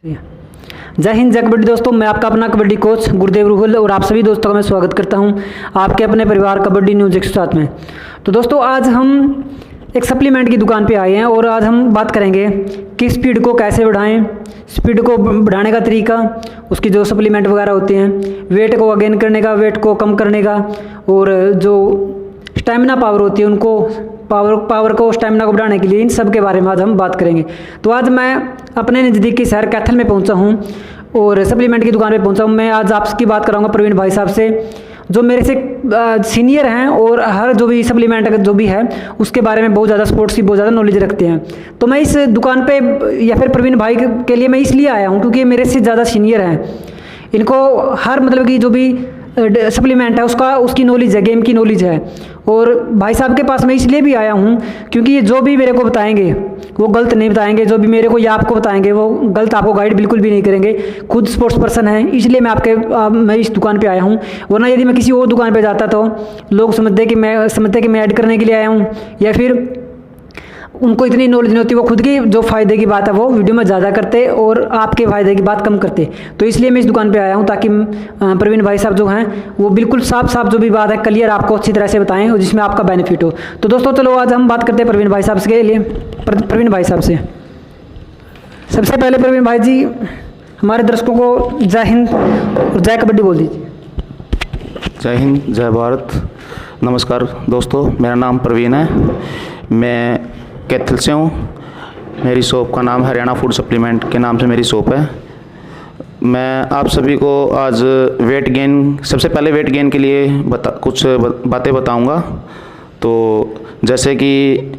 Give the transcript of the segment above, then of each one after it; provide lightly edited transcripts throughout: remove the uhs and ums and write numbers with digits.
जय हिंद, जय कबड्डी। दोस्तों, मैं आपका अपना कबड्डी कोच गुरुदेव रुहुल और आप सभी दोस्तों का मैं स्वागत करता हूं आपके अपने परिवार कबड्डी न्यूज़ के साथ में। तो दोस्तों, आज हम एक सप्लीमेंट की दुकान पे आए हैं और आज हम बात करेंगे कि स्पीड को कैसे बढ़ाएं, स्पीड को बढ़ाने का तरीका, उसकी जो सप्लीमेंट वगैरह होते हैं, वेट को गेन करने का, वेट को कम करने का, और जो स्टैमिना पावर होती है उनको पावर को स्टैमिना को बढ़ाने के लिए, इन सब के बारे में आज हम बात करेंगे। तो आज मैं अपने नज़दीकी शहर कैथल में पहुंचा हूं और सप्लीमेंट की दुकान पे पहुंचा हूं। मैं आज आपकी बात कराऊंगा प्रवीण भाई साहब से, जो मेरे से सीनियर हैं और हर जो भी सप्लीमेंट जो भी है उसके बारे में बहुत ज़्यादा स्पोर्ट्स की बहुत ज़्यादा नॉलेज रखते हैं। तो मैं इस दुकान पे या फिर प्रवीण भाई के लिए मैं इसलिए आया हूँ क्योंकि ये मेरे से ज़्यादा सीनियर हैं। इनको हर मतलब कि जो भी सप्लीमेंट है उसकी नॉलेज है, गेम की नॉलेज है। और भाई साहब के पास मैं इसलिए भी आया हूँ क्योंकि ये जो भी मेरे को बताएंगे वो गलत नहीं बताएंगे, जो भी मेरे को या आपको बताएंगे वो गलत आपको गाइड बिल्कुल भी नहीं करेंगे। खुद स्पोर्ट्स पर्सन है, इसलिए मैं इस दुकान पे आया हूँ। वरना यदि मैं किसी और दुकान पे जाता तो लोग समझते कि मैं ऐड करने के लिए आया हूँ, या फिर उनको इतनी नॉलेज नहीं होती, वो खुद की जो फ़ायदे की बात है वो वीडियो में ज़्यादा करते और आपके फ़ायदे की बात कम करते। तो इसलिए मैं इस दुकान पे आया हूँ ताकि प्रवीण भाई साहब जो हैं वो बिल्कुल साफ जो भी बात है क्लियर आपको अच्छी तरह से बताएं और जिसमें आपका बेनिफिट हो। तो दोस्तों, चलो आज हम बात करते हैं प्रवीण भाई साहब के लिए। प्रवीण भाई साहब से सबसे पहले प्रवीण भाई जी हमारे दर्शकों को जय हिंद और जय कबड्डी बोल दीजिए। जय हिंद, जय भारत। नमस्कार दोस्तों, मेरा नाम प्रवीण है, मैं कैथल से हूँ। मेरी शॉप का नाम हरियाणा फूड सप्लीमेंट के नाम से मेरी शॉप है। मैं आप सभी को आज वेट गेन, सबसे पहले वेट गेन के लिए कुछ बातें बताऊंगा। तो जैसे कि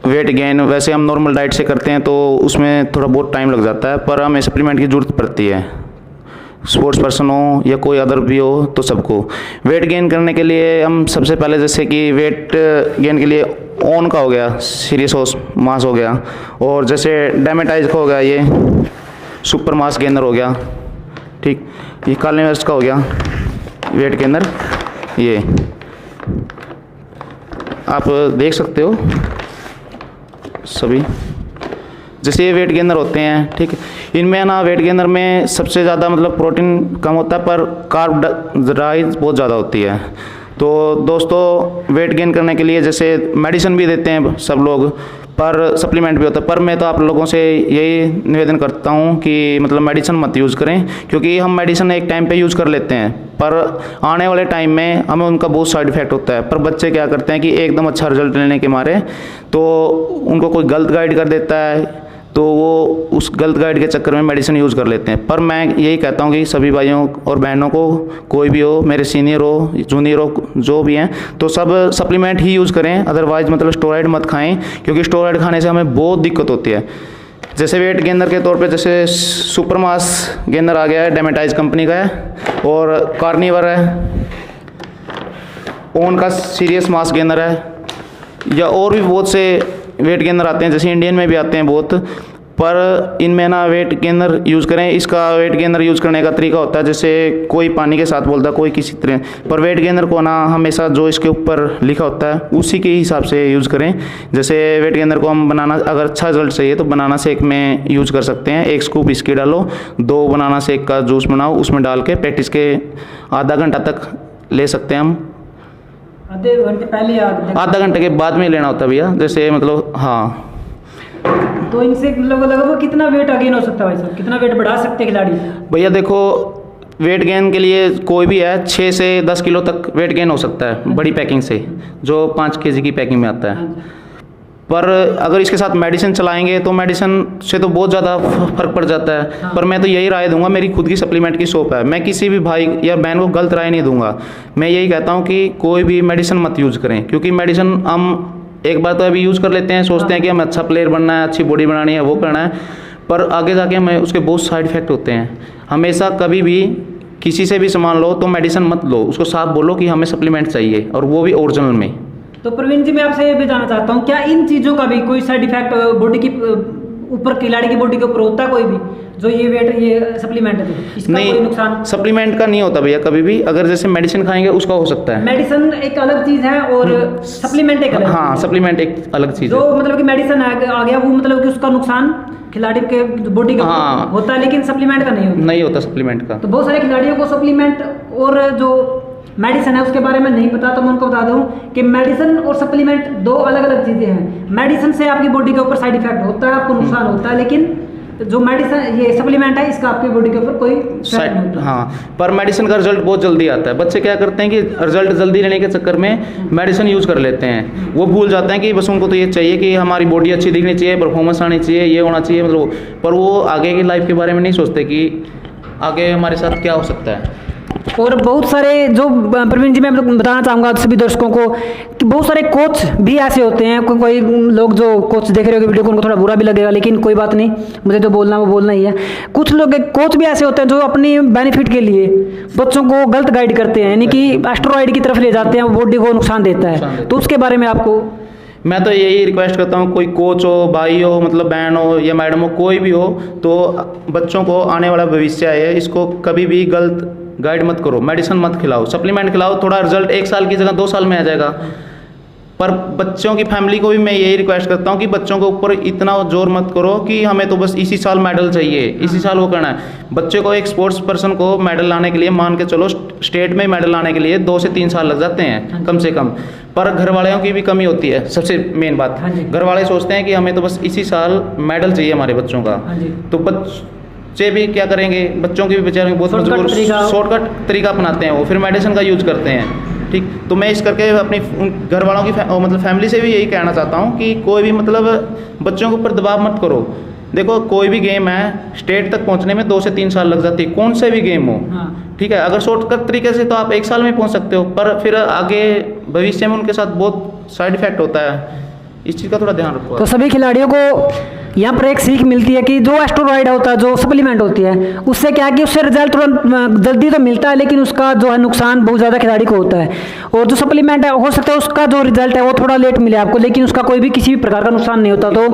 वेट गेन वैसे हम नॉर्मल डाइट से करते हैं तो उसमें थोड़ा बहुत टाइम लग जाता है, पर हमें सप्लीमेंट की ज़रूरत पड़ती है। स्पोर्ट्स पर्सन हो या कोई अदर भी हो तो सबको वेट गेन करने के लिए हम सबसे पहले, जैसे कि वेट गेन के लिए ऑन का हो गया, सीरियस मास हो गया, और जैसे डेमेटाइज का हो गया, ये सुपर मास गेनर हो गया, ठीक, ये कार्निवल्स का हो गया वेट गेनर। ये आप देख सकते हो सभी, जैसे ये वेट गेनर होते हैं, ठीक है। इनमें ना वेट गेनर में सबसे ज़्यादा मतलब प्रोटीन कम होता है पर कार्बोहाइड्रेट बहुत ज़्यादा होती है। तो दोस्तों, वेट गेन करने के लिए जैसे मेडिसिन भी देते हैं सब लोग, पर सप्लीमेंट भी होता है, पर मैं तो आप लोगों से यही निवेदन करता हूँ कि मतलब मेडिसिन मत यूज़ करें, क्योंकि हम मेडिसिन एक टाइम पे यूज़ कर लेते हैं पर आने वाले टाइम में हमें उनका बहुत साइड इफेक्ट होता है। पर बच्चे क्या करते हैं कि एकदम अच्छा रिजल्ट लेने के मारे तो उनको कोई गलत गाइड कर देता है, तो वो उस गलत गाइड के चक्कर में मेडिसिन यूज़ कर लेते हैं। पर मैं यही कहता हूँ कि सभी भाइयों और बहनों को, कोई भी हो, मेरे सीनियर हो, जूनियर हो, जो भी हैं, तो सब सप्लीमेंट ही यूज़ करें। अदरवाइज़ मतलब स्टेरॉइड मत खाएं, क्योंकि स्टेरॉइड खाने से हमें बहुत दिक्कत होती है। जैसे वेट गेनर के तौर पे जैसे सुपर मास गेनर आ गया है, डेमेटाइज कंपनी का है, और कार्निवर है, ओन का सीरियस मास गेनर है, या और भी बहुत से वेट गेनर आते हैं, जैसे इंडियन में भी आते हैं बहुत। पर इनमें ना वेट गेनर यूज़ करें। इसका वेट गेनर यूज़ करने का तरीका होता है, जैसे कोई पानी के साथ बोलता है, कोई किसी तरह, पर वेट गेनर को ना हमेशा जो इसके ऊपर लिखा होता है उसी के हिसाब से यूज़ करें। जैसे वेट गेनर को हम बनाना, अगर अच्छा रिजल्ट चाहिए तो बनाना शेक में यूज़ कर सकते हैं। 1 स्कूप इसकी डालो, 2 बनाना शेक का जूस बनाओ, उसमें डाल के प्रैक्टिस के आधा घंटा तक ले सकते हैं हम। आधे घंटे पहले आधा घंटे के बाद में लेना होता है भैया, जैसे मतलब हाँ। तो इनसे लगभग कितना वेट गेन हो सकता है भाई साहब, कितना वेट बढ़ा सकते हैं खिलाड़ी? भैया देखो, वेट गेन के लिए कोई भी है 6 से 10 किलो तक वेट गेन हो सकता है बड़ी पैकिंग से, जो 5 kg की पैकिंग में आता है। पर अगर इसके साथ मेडिसिन चलाएंगे तो मेडिसिन से तो बहुत ज़्यादा फर्क पड़ जाता है। हाँ। पर मैं तो यही राय दूंगा, मेरी खुद की सप्लीमेंट की शॉप है, मैं किसी भी भाई या बहन को गलत राय नहीं दूंगा। मैं यही कहता हूँ कि कोई भी मेडिसिन मत यूज़ करें, क्योंकि मेडिसिन हम एक बार तो अभी यूज़ कर लेते हैं, सोचते हैं कि हमें अच्छा प्लेयर बनना है, अच्छी बॉडी बनानी है, वो करना है, पर आगे जाके हमें उसके बहुत साइड इफेक्ट होते हैं। हमेशा कभी भी किसी से भी सामान लो तो मेडिसिन मत लो, उसको साफ बोलो कि हमें सप्लीमेंट चाहिए, और वो भी ओरिजिनल में। तो प्रवीण जी, मैं आपसे ये भी जानना चाहता हूँ, क्या इन चीज़ों का भी कोई साइड इफेक्ट बॉडी की ऊपर खिलाड़ी की बॉडी के ऊपर होता है कोई भी जो ये वेट ये सप्लीमेंट है इसका कोई नुकसान? नहीं, सप्लीमेंट का नहीं होता भैया कभी भी। अगर जैसे मेडिसिन खाएंगे उसका हो सकता है। मेडिसिन एक अलग चीज है और सप्लीमेंट एक अलग हाँ, सप्लीमेंट एक अलग चीज जो है। मतलब कि मेडिसिन आ गया वो मतलब कि उसका नुकसान खिलाड़ी के बॉडी का हाँ, होता है लेकिन सप्लीमेंट का नहीं होता सप्लीमेंट का। तो बहुत सारे खिलाड़ियों को सप्लीमेंट और जो मेडिसिन है उसके बारे में नहीं पता, तो मैं उनको बता दूं कि मेडिसिन और सप्लीमेंट दो अलग अलग चीज़ें हैं। मेडिसिन से आपकी बॉडी के ऊपर साइड इफेक्ट होता है, आपको नुकसान होता है, लेकिन जो मेडिसिन ये सप्लीमेंट है इसका आपकी बॉडी के ऊपर कोई इफेक्ट नहीं होता। हाँ, पर मेडिसिन का रिजल्ट बहुत जल्दी आता है। बच्चे क्या करते हैं कि रिजल्ट जल्दी लेने के चक्कर में मेडिसिन यूज़ कर लेते हैं। वो भूल जाते हैं कि बस उनको तो ये चाहिए कि हमारी बॉडी अच्छी दिखनी चाहिए, परफॉर्मेंस आनी चाहिए, ये होना चाहिए, मतलब पर वो आगे की लाइफ के बारे में नहीं सोचते कि आगे हमारे साथ क्या हो सकता है। और बहुत सारे जो प्रवीण जी मैं बताना चाहूँगा सभी दर्शकों को कि बहुत सारे कोच भी ऐसे होते हैं। कोई लोग जो कोच देख रहे हो वीडियो को उनको थोड़ा बुरा भी लगेगा, लेकिन कोई बात नहीं, मुझे जो बोलना है वो बोलना ही है। कुछ लोग कोच भी ऐसे होते हैं जो अपनी बेनिफिट के लिए बच्चों को गलत गाइड करते हैं, यानी कि एस्टेरॉइड की तरफ ले जाते हैं, बॉडी को नुकसान देता है। तो उसके बारे में आपको मैं तो यही रिक्वेस्ट करता हूँ, कोई कोच हो, भाई हो, मतलब बहन हो या मैडम हो, कोई भी हो, तो बच्चों को आने वाला भविष्य है, इसको कभी भी गलत गाइड मत करो। मेडिसिन मत खिलाओ, सप्लीमेंट खिलाओ, थोड़ा रिजल्ट 1 साल की जगह 2 साल में आ जाएगा। पर बच्चों की फैमिली को भी मैं यही रिक्वेस्ट करता हूँ कि बच्चों के ऊपर इतना जोर मत करो कि हमें तो बस इसी साल मेडल चाहिए, इसी साल वो करना है। बच्चे को, एक स्पोर्ट्स पर्सन को मेडल लाने के लिए, मान के चलो स्टेट में मेडल लाने के लिए 2 से 3 साल लग जाते हैं कम से कम। पर घर वालों की भी कमी होती है, सबसे मेन बात। घर वाले सोचते हैं कि हमें तो बस इसी साल मेडल चाहिए हमारे बच्चों का। तो बच्चे भी क्या करेंगे, बच्चों की भी बेचारे बहुत मजबूर शॉर्टकट तरीका अपनाते हैं, वो फिर मेडिसिन का यूज करते हैं। ठीक, तो मैं इस करके अपनी घर वालों की मतलब फैमिली से भी यही कहना चाहता हूँ कि कोई भी मतलब बच्चों के ऊपर दबाव मत करो। देखो, कोई भी गेम है, स्टेट तक पहुँचने में 2 से 3 साल लग जाती है, कौन से भी गेम हो। ठीक है, अगर शॉर्टकट तरीके से तो आप 1 साल में पहुँच सकते हो, पर फिर आगे भविष्य में उनके साथ बहुत साइड इफेक्ट होता है। इस चीज़ का थोड़ा ध्यान रखो। तो सभी खिलाड़ियों को यहाँ पर एक सीख मिलती है कि जो एस्टेरॉइड होता है, जो सप्लीमेंट होती है, उससे क्या है कि उससे रिजल्ट तुरंत जल्दी तो मिलता है, लेकिन उसका जो है नुकसान बहुत ज़्यादा खिलाड़ी को होता है। और जो सप्लीमेंट है, हो सकता है उसका जो रिजल्ट है वो थोड़ा लेट मिले आपको, लेकिन उसका कोई भी किसी भी प्रकार का नुकसान नहीं होता। तो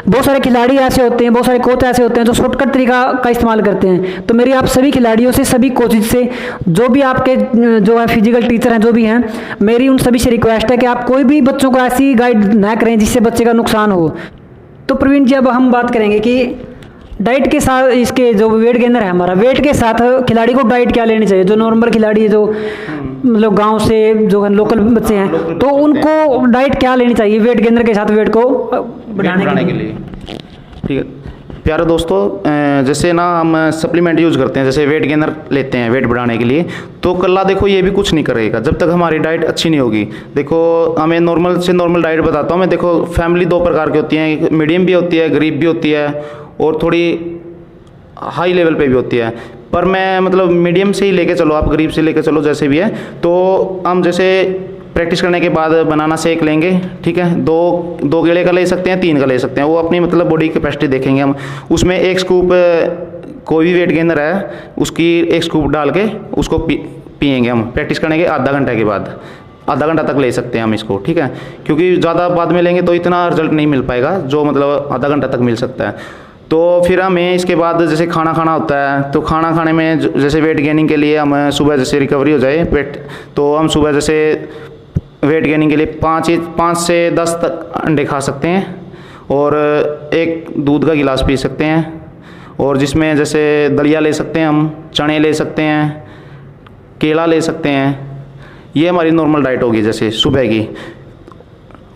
बहुत सारे खिलाड़ी ऐसे होते हैं, बहुत सारे कोच ऐसे होते हैं जो शॉर्टकट तरीका का इस्तेमाल करते हैं। तो मेरी आप सभी खिलाड़ियों से, सभी कोचेज से, जो भी आपके जो है फिजिकल टीचर हैं, जो भी हैं, मेरी उन सभी से रिक्वेस्ट है कि आप कोई भी बच्चों को ऐसी गाइड ना करें जिससे बच्चे का नुकसान हो। तो प्रवीण जी, अब हम बात करेंगे कि डाइट के साथ, इसके जो वेट गेनर है हमारा, वेट के साथ खिलाड़ी को डाइट क्या लेनी चाहिए? जो नॉर्मल खिलाड़ी है, जो मतलब गांव से जो है लोकल बच्चे हैं, तो उनको डाइट क्या लेनी चाहिए वेट गेनर के साथ, वेट को बढ़ाने के लिए? ठीक है प्यारे दोस्तों, जैसे ना हम सप्लीमेंट यूज़ करते हैं, जैसे वेट गेनर लेते हैं वेट बढ़ाने के लिए, तो कल्ला देखो ये भी कुछ नहीं करेगा जब तक हमारी डाइट अच्छी नहीं होगी। देखो, हमें नॉर्मल से नॉर्मल डाइट बताता हूँ मैं। देखो, फैमिली 2 प्रकार की होती है, मीडियम भी होती है, गरीब भी होती है, और थोड़ी हाई लेवल पे भी होती है। पर मैं मतलब मीडियम से ही लेके चलो, आप गरीब से लेके चलो, जैसे भी है। तो हम जैसे प्रैक्टिस करने के बाद बनाना शेक लेंगे, ठीक है, 2 गेड़े का ले सकते हैं, 3 का ले सकते हैं, वो अपनी मतलब बॉडी कैपेसिटी देखेंगे हम। उसमें 1 स्कूप कोई भी वेट गेनर है उसकी 1 स्कूप डाल के उसको पिएंगे हम प्रैक्टिस करने के आधा घंटे के बाद। आधा घंटा तक ले सकते हैं हम इसको, ठीक है, क्योंकि ज़्यादा बाद में लेंगे तो इतना रिजल्ट नहीं मिल पाएगा जो मतलब आधा घंटा तक मिल सकता है। तो फिर हमें इसके बाद जैसे खाना खाना होता है, तो खाना खाने में जैसे वेट गेनिंग के लिए हम सुबह जैसे रिकवरी हो जाए पेट, तो हम सुबह जैसे वेट गेनिंग के लिए 5 से 10 तक अंडे खा सकते हैं, और 1 दूध का गिलास पी सकते हैं, और जिसमें जैसे दलिया ले सकते हैं, हम चने ले सकते हैं, केला ले सकते हैं। ये हमारी नॉर्मल डाइट होगी जैसे सुबह की।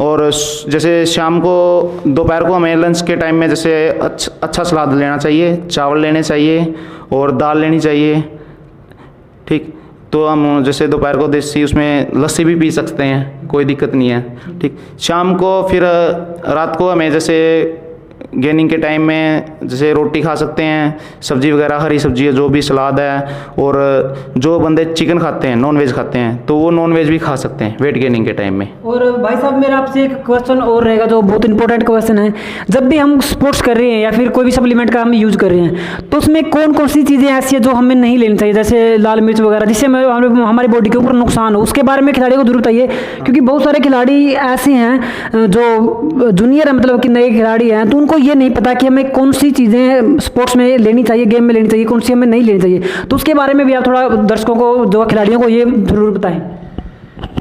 और जैसे शाम को, दोपहर को हमें लंच के टाइम में जैसे अच्छा सलाद लेना चाहिए, चावल लेने चाहिए और दाल लेनी चाहिए, ठीक। तो हम जैसे दोपहर को देसी उसमें लस्सी भी पी सकते हैं, कोई दिक्कत नहीं है, ठीक। शाम को फिर रात को हमें जैसे गेनिंग के टाइम में जैसे रोटी खा सकते हैं, सब्जी वगैरह, हरी सब्जी है, जो भी सलाद है। और जो बंदे चिकन खाते हैं, नॉन वेज खाते हैं, तो वो नॉन वेज भी खा सकते हैं वेट गेनिंग के टाइम में। और भाई साहब, मेरा आपसे एक क्वेश्चन और रहेगा जो बहुत इंपॉर्टेंट क्वेश्चन है। जब भी हम स्पोर्ट्स कर रहे हैं या फिर कोई भी सप्लीमेंट का हम यूज़ कर रहे हैं, तो उसमें कौन कौन सी चीज़ें ऐसी है जो हमें नहीं लेनी चाहिए, जैसे लाल मिर्च वगैरह, जिससे हमारी बॉडी के ऊपर नुकसान हो? उसके बारे में खिलाड़ी को जरूर बताइए, क्योंकि बहुत सारे खिलाड़ी ऐसे हैं जो जूनियर है, मतलब कि नए खिलाड़ी हैं, तो उनको ये नहीं पता कि हमें कौन सी चीज़ें स्पोर्ट्स में लेनी चाहिए, गेम में लेनी चाहिए, कौन सी हमें नहीं लेनी चाहिए, तो उसके बारे में भी आप थोड़ा दर्शकों को, जो खिलाड़ियों को, ये ज़रूर बताएं।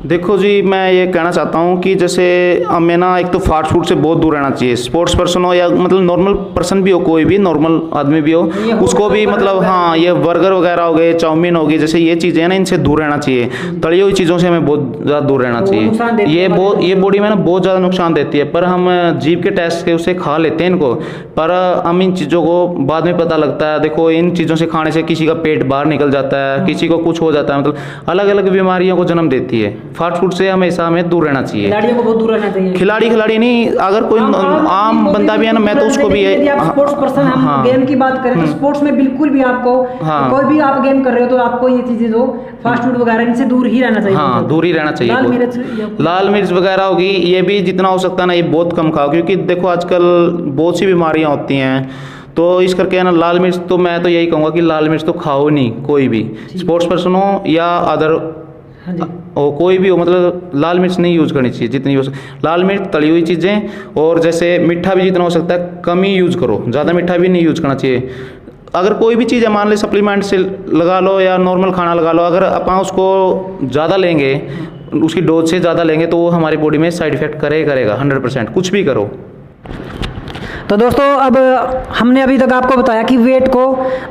देखो जी, मैं ये कहना चाहता हूँ कि जैसे हमें ना एक तो फास्ट फूड से बहुत दूर रहना चाहिए। स्पोर्ट्स पर्सन हो या मतलब नॉर्मल पर्सन भी हो, कोई भी नॉर्मल आदमी भी हो, उसको भी मतलब हाँ, ये बर्गर वगैरह हो गए, चाउमीन होगी, जैसे ये चीज़ें हैं ना, इनसे दूर रहना चाहिए। तली हुई चीज़ों से हमें बहुत ज़्यादा दूर रहना चाहिए। ये बॉडी में ना बहुत ज़्यादा नुकसान देती है, पर हम जीभ के टेस्ट के उसे खा लेते हैं इनको, पर हम इन चीज़ों को बाद में पता लगता है। देखो, इन चीज़ों से खाने से किसी का पेट बाहर निकल जाता है, किसी को कुछ हो जाता है, मतलब अलग अलग बीमारियों को जन्म देती है। फास्ट फूड से हमेशा हमें दूर रहना चाहिए। खिलाड़ियों को बहुत दूर रहना चाहिए। खिलाड़ी नहीं, अगर कोई आम बंदा भी है ना, मैं तो उसको भी यदि आप स्पोर्ट्स पर्सन, हम गेम की बात करें तो स्पोर्ट्स में बिल्कुल भी आपको, कोई भी आप गेम कर रहे हो तो आपको ये चीजें, जो फास्ट फूड वगैरह, इनसे दूर ही रहना चाहिए। हाँ, दूर ही रहना चाहिए। लाल मिर्च वगैरह होगी, ये भी जितना हो सकता है ना, ये बहुत कम खाओ, क्योंकि देखो आजकल बहुत सी बीमारियां होती हैं, तो इस करके ना लाल मिर्च तो मैं तो यही कहूँगा कि लाल मिर्च तो खाओ नहीं, कोई भी स्पोर्ट्स पर्सन हो या अदर और कोई भी हो, मतलब लाल मिर्च नहीं यूज़ करनी चाहिए जितनी हो सके। लाल मिर्च, तली हुई चीज़ें, और जैसे मीठा भी जितना हो सकता है कम ही यूज़ करो, ज़्यादा मीठा भी नहीं यूज़ करना चाहिए। अगर कोई भी चीज़ है, मान ले सप्लीमेंट से लगा लो या नॉर्मल खाना लगा लो, अगर अपन उसको ज़्यादा लेंगे, उसकी डोज से ज़्यादा लेंगे, तो वो हमारी बॉडी में साइड इफेक्ट करेगा 100%, कुछ भी करो। तो दोस्तों, अब हमने अभी तक आपको बताया कि वेट को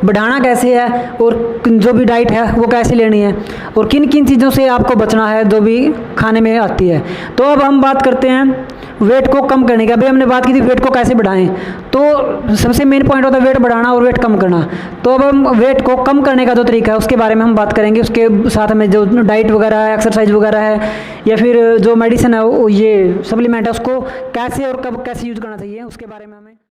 बढ़ाना कैसे है, और जो भी डाइट है वो कैसे लेनी है, और किन किन चीज़ों से आपको बचना है जो भी खाने में आती है। तो अब हम बात करते हैं वेट को कम करने की। अभी हमने बात की थी वेट को कैसे बढ़ाएं, तो सबसे मेन पॉइंट होता है वेट बढ़ाना और वेट कम करना। तो अब हम वेट को कम करने का जो तरीका है उसके बारे में हम बात करेंगे। उसके साथ में जो डाइट वगैरह है, एक्सरसाइज वगैरह है, या फिर जो मेडिसिन है, ये सप्लीमेंट है, उसको कैसे और कब कैसे यूज़ करना चाहिए, उसके बारे में हमें